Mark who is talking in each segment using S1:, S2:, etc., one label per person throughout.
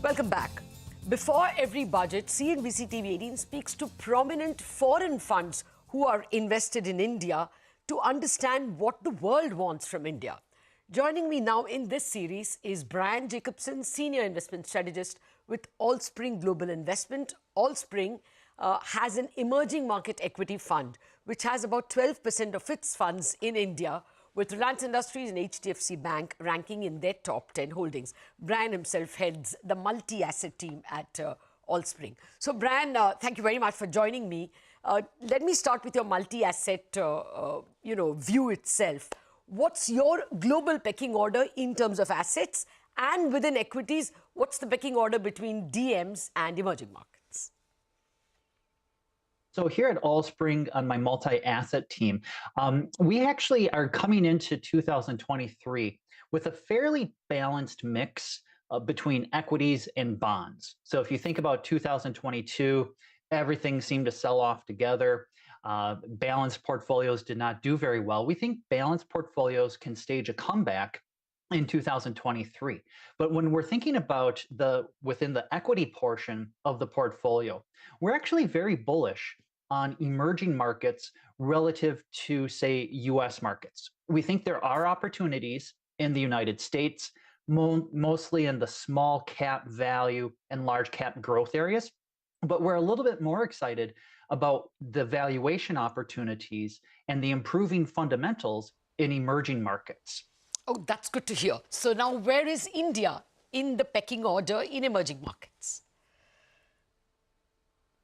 S1: Welcome back. Before every budget, CNBC-TV18 speaks to prominent foreign funds who are invested in India to understand what the world wants from India. Joining me now in this series is Brian Jacobsen, Senior Investment Strategist with Allspring Global Investments. Allspring has an emerging market equity fund, which has about 12% of its funds in India, with Reliance Industries and HDFC Bank ranking in their top 10 holdings. Brian himself heads the multi-asset team at Allspring. So, Brian, thank you very much for joining me. Let me start with your multi-asset, view itself. What's your global pecking order in terms of assets? And within equities, what's the pecking order between DMs and emerging markets?
S2: So here at Allspring on my multi-asset team, we actually are coming into 2023 with a fairly balanced mix between equities and bonds. So if you think about 2022, everything seemed to sell off together. Balanced portfolios did not do very well. We think balanced portfolios can stage a comeback in 2023. But when we're thinking about within the equity portion of the portfolio, we're actually very bullish on emerging markets relative to, say, US markets. We think there are opportunities in the United States, mostly in the small cap value and large cap growth areas. But we're a little bit more excited about the valuation opportunities and the improving fundamentals in emerging markets.
S1: Oh, that's good to hear. So now where is India in the pecking order in emerging markets?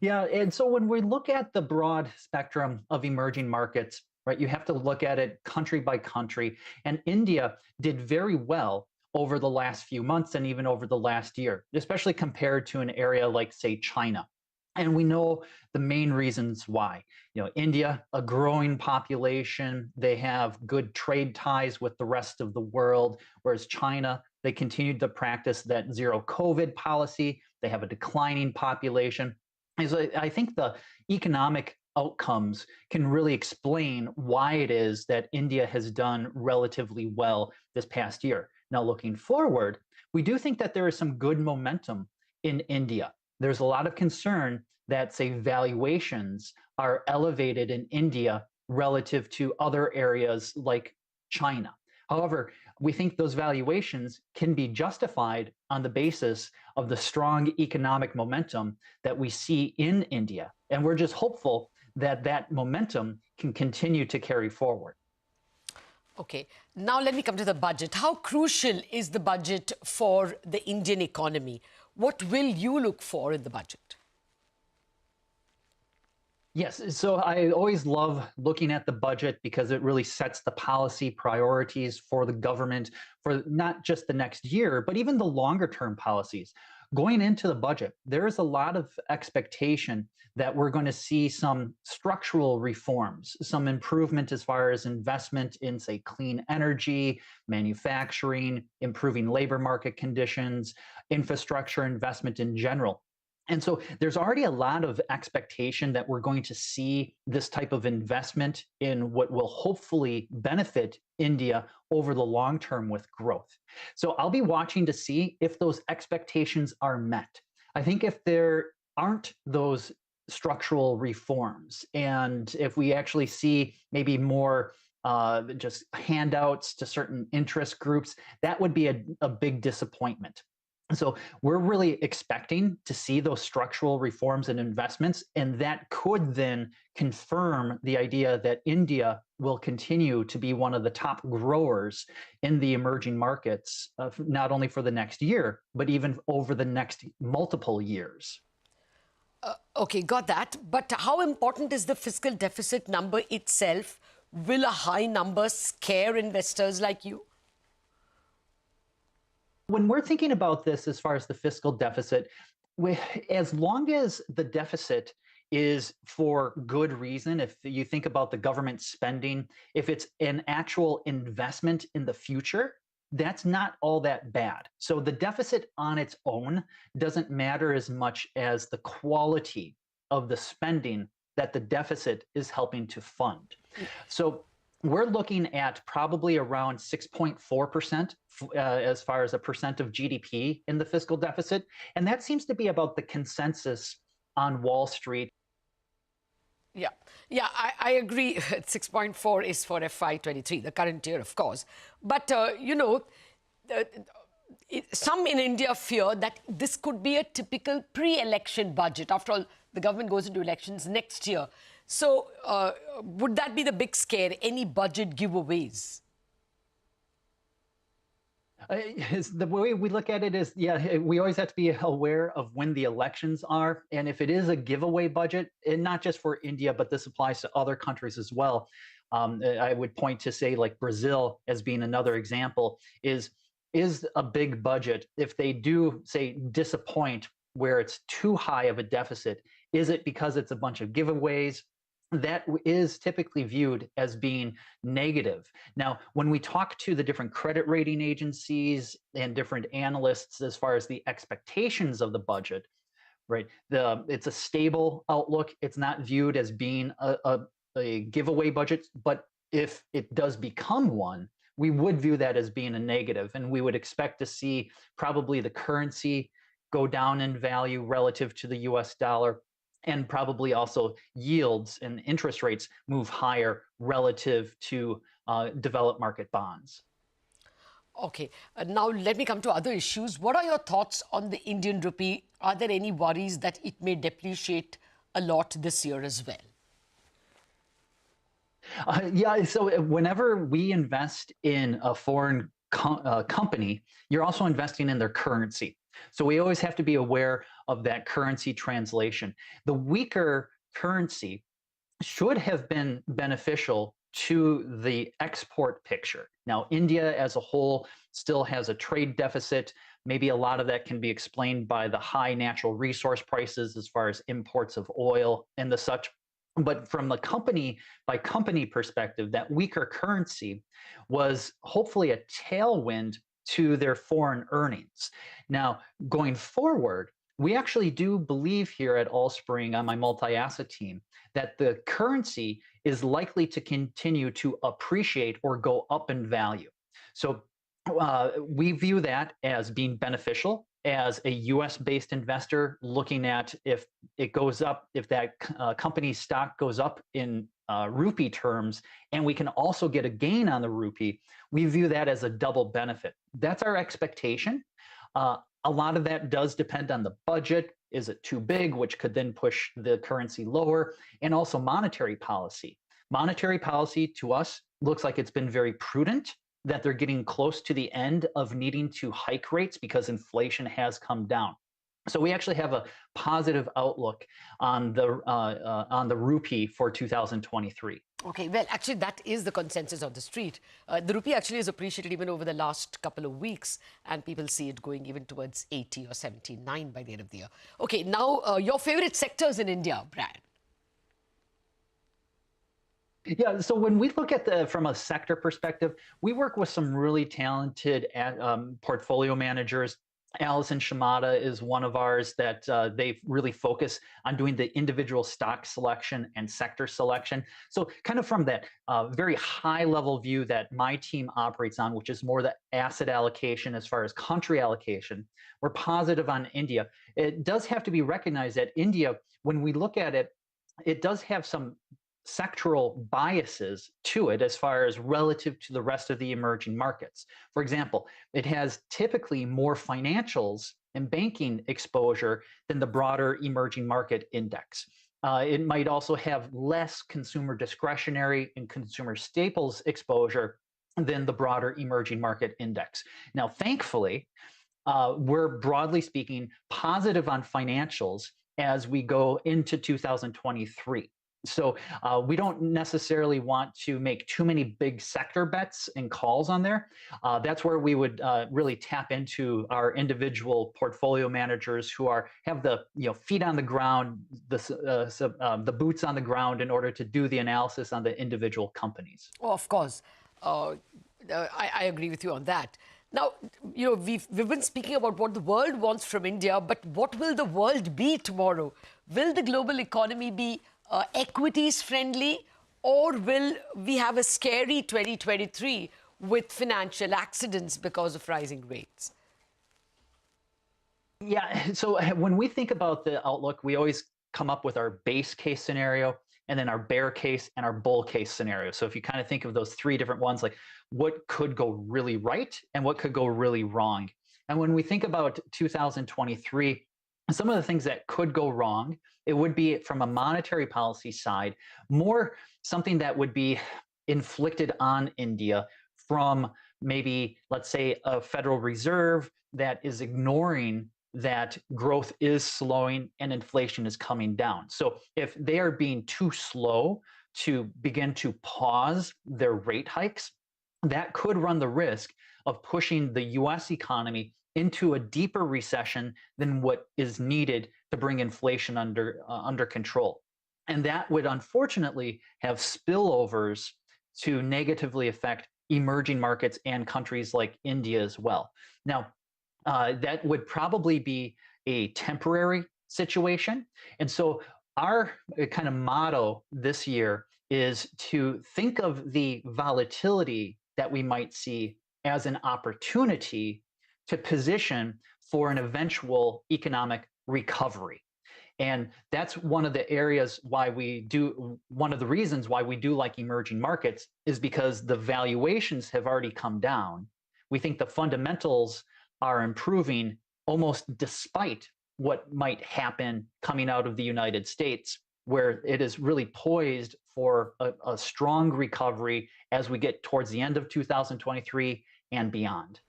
S2: Yeah, and so when we look at the broad spectrum of emerging markets, right, you have to look at it country by country. And India did very well over the last few months and even over the last year, especially compared to an area like, say, China. And we know the main reasons why. India, a growing population, they have good trade ties with the rest of the world, whereas China, they continued to practice that zero COVID policy. They have a declining population. And so I think the economic outcomes can really explain why it is that India has done relatively well this past year. Now, looking forward, we do think that there is some good momentum in India. There's a lot of concern that, say, valuations are elevated in India relative to other areas like China. However, we think those valuations can be justified on the basis of the strong economic momentum that we see in India. And we're just hopeful that that momentum can continue to carry forward.
S1: Okay, now let me come to the budget. How crucial is the budget for the Indian economy? What will you look for in the budget?
S2: Yes, so I always love looking at the budget because it really sets the policy priorities for the government for not just the next year, but even the longer term policies. Going into the budget, there is a lot of expectation that we're going to see some structural reforms, some improvement as far as investment in, say, clean energy, manufacturing, improving labor market conditions, infrastructure investment in general. And so there's already a lot of expectation that we're going to see this type of investment in what will hopefully benefit India over the long term with growth. So I'll be watching to see if those expectations are met. I think if there aren't those structural reforms, and if we actually see maybe more just handouts to certain interest groups, that would be a big disappointment. So we're really expecting to see those structural reforms and investments, and that could then confirm the idea that India will continue to be one of the top growers in the emerging markets, not only for the next year, but even over the next multiple years.
S1: Okay, got that. But how important is the fiscal deficit number itself? Will a high number scare investors like you?
S2: When we're thinking about this as far as the fiscal deficit, as long as the deficit is for good reason, if you think about the government spending, if it's an actual investment in the future, that's not all that bad. So the deficit on its own doesn't matter as much as the quality of the spending that the deficit is helping to fund. So we're looking at probably around 6.4% as far as a percent of GDP in the fiscal deficit. And that seems to be about the consensus on Wall Street.
S1: Yeah, I agree. 6.4 is for FY23, the current year, of course. But, some in India fear that this could be a typical pre-election budget. After all, the government goes into elections next year. So would that be the big scare, any budget giveaways?
S2: The way we look at it is, yeah, we always have to be aware of when the elections are. And if it is a giveaway budget, and not just for India, but this applies to other countries as well. I would point to, say, like Brazil as being another example, is a big budget. If they do, say, disappoint where it's too high of a deficit, is it because it's a bunch of giveaways? That is typically viewed as being negative. Now, when we talk to the different credit rating agencies and different analysts as far as the expectations of the budget, right, it's a stable outlook. It's not viewed as being a giveaway budget, but if it does become one, we would view that as being a negative, and we would expect to see probably the currency go down in value relative to the US dollar, and probably also yields and interest rates move higher relative to developed market bonds.
S1: Okay, now let me come to other issues. What are your thoughts on the Indian rupee? Are there any worries that it may depreciate a lot this year as well?
S2: Yeah, so whenever we invest in a foreign company, you're also investing in their currency. So we always have to be aware of that currency translation. The weaker currency should have been beneficial to the export picture. Now, India as a whole still has a trade deficit. Maybe a lot of that can be explained by the high natural resource prices as far as imports of oil and the such. But from the company by company perspective, that weaker currency was hopefully a tailwind to their foreign earnings. Now, going forward, we actually do believe here at Allspring on my multi-asset team that the currency is likely to continue to appreciate or go up in value. So we view that as being beneficial as a US-based investor, looking at if it goes up, if that company's stock goes up in rupee terms, and we can also get a gain on the rupee, we view that as a double benefit. That's our expectation. A lot of that does depend on the budget. Is it too big, which could then push the currency lower, and also monetary policy. Monetary policy to us looks like it's been very prudent, that they're getting close to the end of needing to hike rates because inflation has come down. So we actually have a positive outlook on the rupee for 2023.
S1: Okay, well, actually, that is the consensus of the street. The rupee actually has appreciated even over the last couple of weeks, and people see it going even towards 80 or 79 by the end of the year. Okay, now your favorite sectors in India, Brian.
S2: Yeah, so when we look at from a sector perspective, we work with some really talented portfolio managers. Allison Shimada is one of ours that they really focus on doing the individual stock selection and sector selection. So kind of from that very high level view that my team operates on, which is more the asset allocation as far as country allocation, we're positive on India. It does have to be recognized that India, when we look at it, it does have some sectoral biases to it as far as relative to the rest of the emerging markets. For example, it has typically more financials and banking exposure than the broader emerging market index. It might also have less consumer discretionary and consumer staples exposure than the broader emerging market index. Now, thankfully, we're broadly speaking positive on financials as we go into 2023. So we don't necessarily want to make too many big sector bets and calls on there. That's where we would really tap into our individual portfolio managers who have the feet on the ground, the boots on the ground in order to do the analysis on the individual companies.
S1: Oh, of course. I agree with you on that. Now, we've been speaking about what the world wants from India, but what will the world be tomorrow? Will the global economy be equities friendly, Or will we have a scary 2023 with financial accidents because of rising rates?
S2: Yeah, so when we think about the outlook, we always come up with our base case scenario and then our bear case and our bull case scenario. So if you kind of think of those three different ones, like what could go really right and what could go really wrong. And when we think about 2023, some of the things that could go wrong, it would be from a monetary policy side, more something that would be inflicted on India from maybe, let's say, a Federal Reserve that is ignoring that growth is slowing and inflation is coming down. So if they are being too slow to begin to pause their rate hikes, that could run the risk of pushing the US economy into a deeper recession than what is needed to bring inflation under control. And that would unfortunately have spillovers to negatively affect emerging markets and countries like India as well. Now, that would probably be a temporary situation. And so our kind of motto this year is to think of the volatility that we might see as an opportunity to position for an eventual economic recovery. And that's one of the areas why one of the reasons why we do like emerging markets is because the valuations have already come down. We think the fundamentals are improving almost despite what might happen coming out of the United States, where it is really poised for a strong recovery as we get towards the end of 2023 and beyond.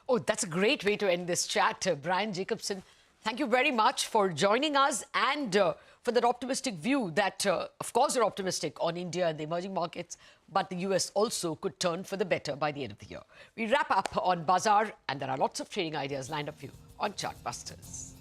S1: Oh, that's a great way to end this chat. Brian Jacobsen, thank you very much for joining us and for that optimistic view that, of course, you're optimistic on India and the emerging markets, but the US also could turn for the better by the end of the year. We wrap up on Bazaar, and there are lots of trading ideas lined up for you on Chartbusters.